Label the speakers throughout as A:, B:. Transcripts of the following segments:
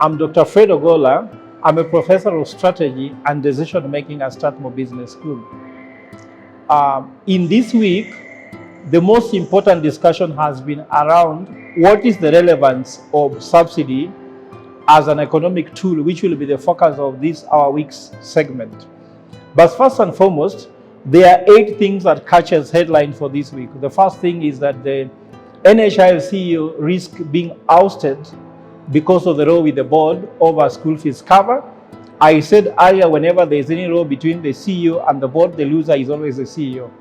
A: I'm Dr. Fred Ogola. I'm a professor of strategy and decision making at Strathmore Business School. In this week, the most important discussion has been around what is the relevance of subsidy as an economic tool, which will be the focus of this our week's segment. But first and foremost, there are 8 things that catches headline for this week. The first thing is that the NHIF CEO risk being ousted because of the row with the board over school fees cover. I said earlier, whenever there is any row between the CEO and the board, the loser is always the CEO.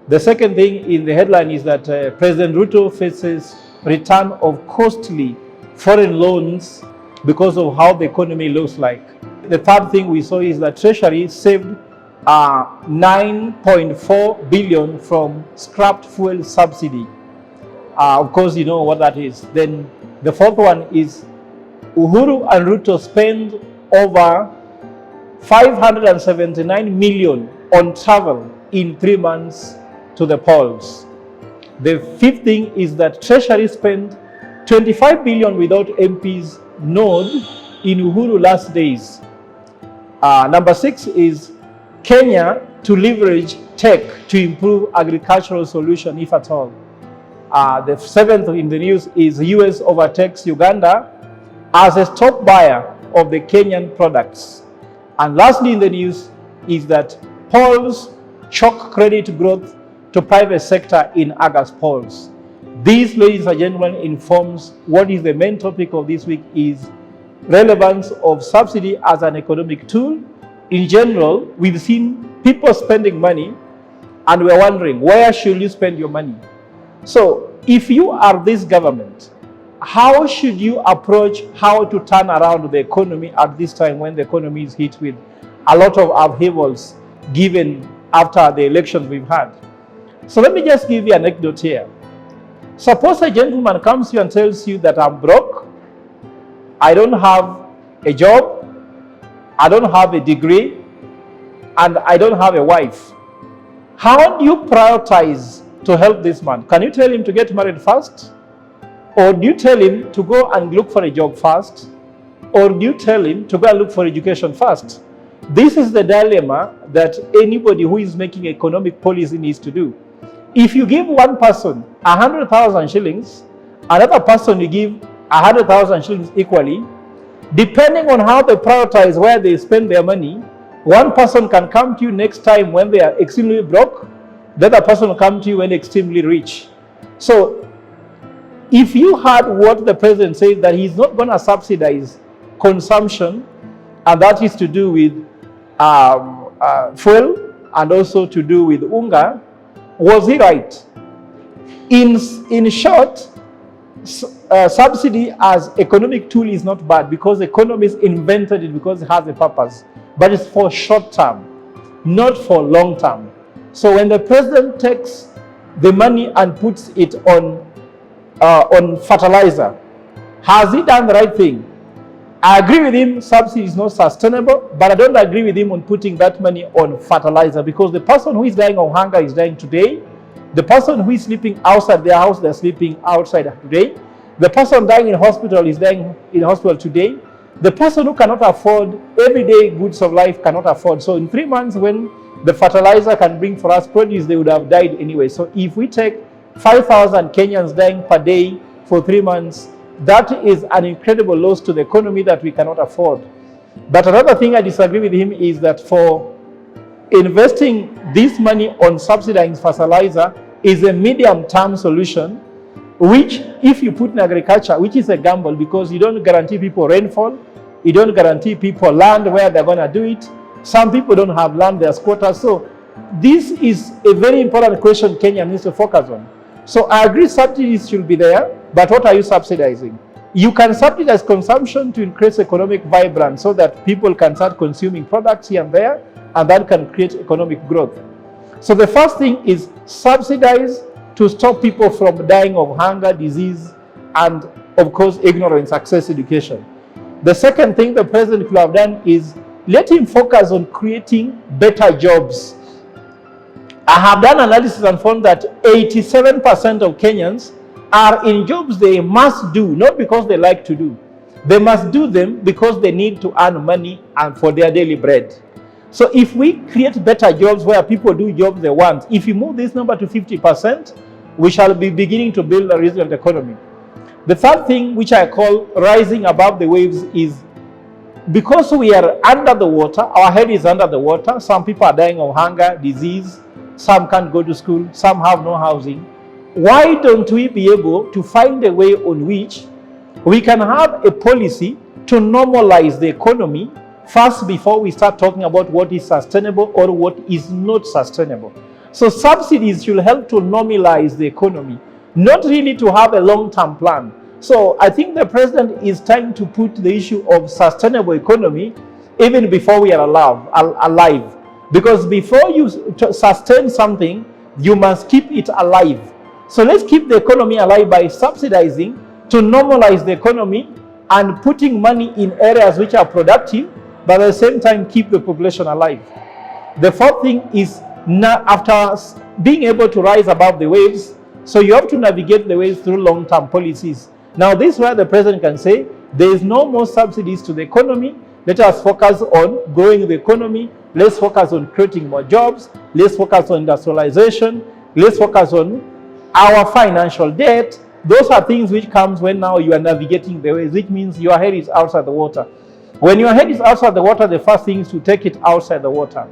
A: The second thing in the headline is that President Ruto faces return of costly foreign loans because of how the economy looks like. The third thing we saw is that Treasury saved 9.4 billion from scrapped fuel subsidy. Of course, you know what that is. Then the fourth one is Uhuru and Ruto spend over 579 million on travel in 3 months to the polls. The fifth thing is that Treasury spent 25 billion without MPs nod in Uhuru last days. Number 6 is Kenya to leverage tech to improve agricultural solution, if at all. The 7th in the news is US overtakes Uganda as a top buyer of the Kenyan products. And lastly in the news is that polls shock credit growth to private sector in August polls. This, ladies and gentlemen, informs what is the main topic of this week is relevance of subsidy as an economic tool. In general, we've seen people spending money and we're wondering, where should you spend your money? So if you are this government, how should you approach how to turn around the economy at this time when the economy is hit with a lot of upheavals given after the elections we've had? So let me just give you an anecdote here. Suppose a gentleman comes to you and tells you that I'm broke, I don't have a job, I don't have a degree, and I don't have a wife. How do you prioritize to help this man? Can you tell him to get married first? Or do you tell him to go and look for a job first? Or do you tell him to go and look for education first? This is the dilemma that anybody who is making economic policy needs to do. If you give one person 100,000 shillings, another person you give 100,000 shillings equally, depending on how they prioritize where they spend their money, one person can come to you next time when they are extremely broke, the other person will come to you when extremely rich. So if you heard what the president says, that he's not going to subsidize consumption, and that is to do with fuel and also to do with unga, was he right? In short, subsidy as economic tool is not bad because economists invented it because it has a purpose, but it's for short term, not for long term. So when the president takes the money and puts it on fertilizer, has he done the right thing? I agree with him, subsidy is not sustainable, but I don't agree with him on putting that money on fertilizer because the person who is dying of hunger is dying today. The person who is sleeping outside their house, they're sleeping outside today. The person dying in hospital is dying in hospital today. The person who cannot afford everyday goods of life cannot afford. So in 3 months, when the fertilizer can bring for us produce, they would have died anyway. So if we take 5,000 Kenyans dying per day for 3 months, that is an incredible loss to the economy that we cannot afford. But another thing I disagree with him is that for investing this money on subsidizing fertilizer is a medium-term solution, which if you put in agriculture, which is a gamble because you don't guarantee people rainfall, you don't guarantee people land where they're going to do it. Some people don't have land, they're squatters. So this is a very important question Kenya needs to focus on. So I agree subsidies should be there, but what are you subsidizing? You can subsidize consumption to increase economic vibrance so that people can start consuming products here and there, and that can create economic growth. So the first thing is subsidize to stop people from dying of hunger, disease, and of course, ignorance, access education. The second thing the president could have done is let him focus on creating better jobs. I have done analysis and found that 87% of Kenyans are in jobs they must do, not because they like to do. They must do them because they need to earn money and for their daily bread. So if we create better jobs where people do jobs they want, if you move this number to 50%, we shall be beginning to build a resilient economy. The third thing, which I call rising above the waves, is because we are under the water, our head is under the water. Some people are dying of hunger, disease, some can't go to school, some have no housing. Why don't we be able to find a way on which we can have a policy to normalize the economy first before we start talking about what is sustainable or what is not sustainable? So subsidies should help to normalize the economy, not really to have a long-term plan. So I think the president is trying to put the issue of sustainable economy even before we are alive. Because before you sustain something, you must keep it alive. So let's keep the economy alive by subsidizing to normalize the economy and putting money in areas which are productive, but at the same time keep the population alive. The fourth thing is, now after being able to rise above the waves, so you have to navigate the waves through long-term policies. Now this is where the president can say, there is no more subsidies to the economy. Let us focus on growing the economy. Let's focus on creating more jobs. Let's focus on industrialization. Let's focus on our financial debt. Those are things which comes when now you are navigating the waves, which means your head is outside the water. When your head is outside the water, the first thing is to take it outside the water.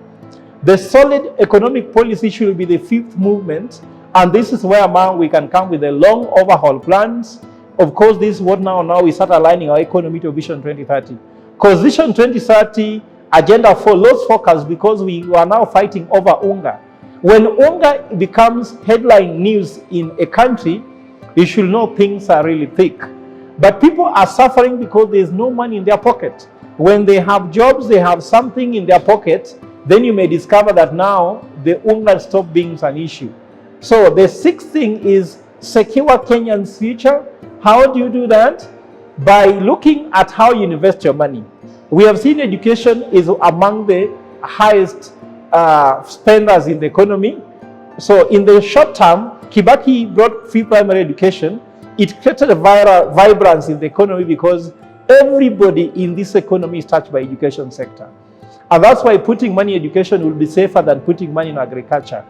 A: The solid economic policy should be the fifth movement, and this is where now we can come with the long overhaul plans. Of course, this is what now we start aligning our economy to Vision 2030. Because Vision 2030 agenda for lost focus because we are now fighting over hunger. When hunger becomes headline news in a country, you should know things are really thick. But people are suffering because there's no money in their pocket. When they have jobs, they have something in their pocket, then you may discover that now the hunger stops being an issue. So the sixth thing is secure Kenyans' future. How do you do that? By looking at how you invest your money. We have seen education is among the highest spenders in the economy. So in the short term, Kibaki brought free primary education. It created a vibrance in the economy because everybody in this economy is touched by education sector. And that's why putting money in education will be safer than putting money in agriculture.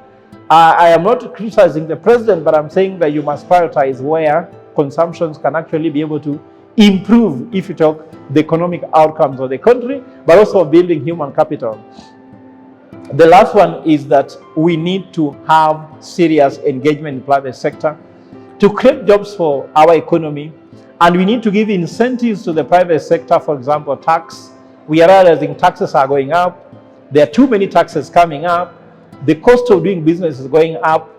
A: I am not criticizing the president, but I'm saying that you must prioritize where consumptions can actually be able to improve, if you talk, the economic outcomes of the country, but also building human capital. The last one is that we need to have serious engagement in the private sector to create jobs for our economy, and we need to give incentives to the private sector. For example, tax. We are realizing taxes are going up. There are too many taxes coming up. The cost of doing business is going up.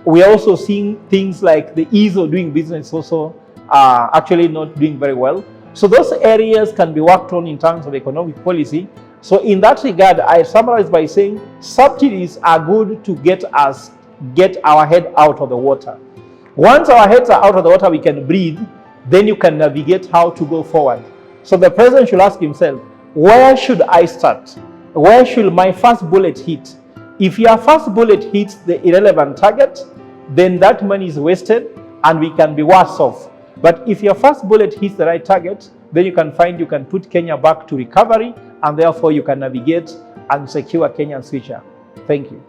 A: We are also seeing things like the ease of doing business also actually not doing very well. So those areas can be worked on in terms of economic policy. So in that regard, I summarize by saying subsidies are good to get our head out of the water. Once our heads are out of the water, we can breathe, then you can navigate how to go forward. So the president should ask himself, where should I start? Where should my first bullet hit? If your first bullet hits the irrelevant target, then that money is wasted and we can be worse off. But if your first bullet hits the right target, then you can put Kenya back to recovery, and therefore you can navigate and secure Kenya's future. Thank you.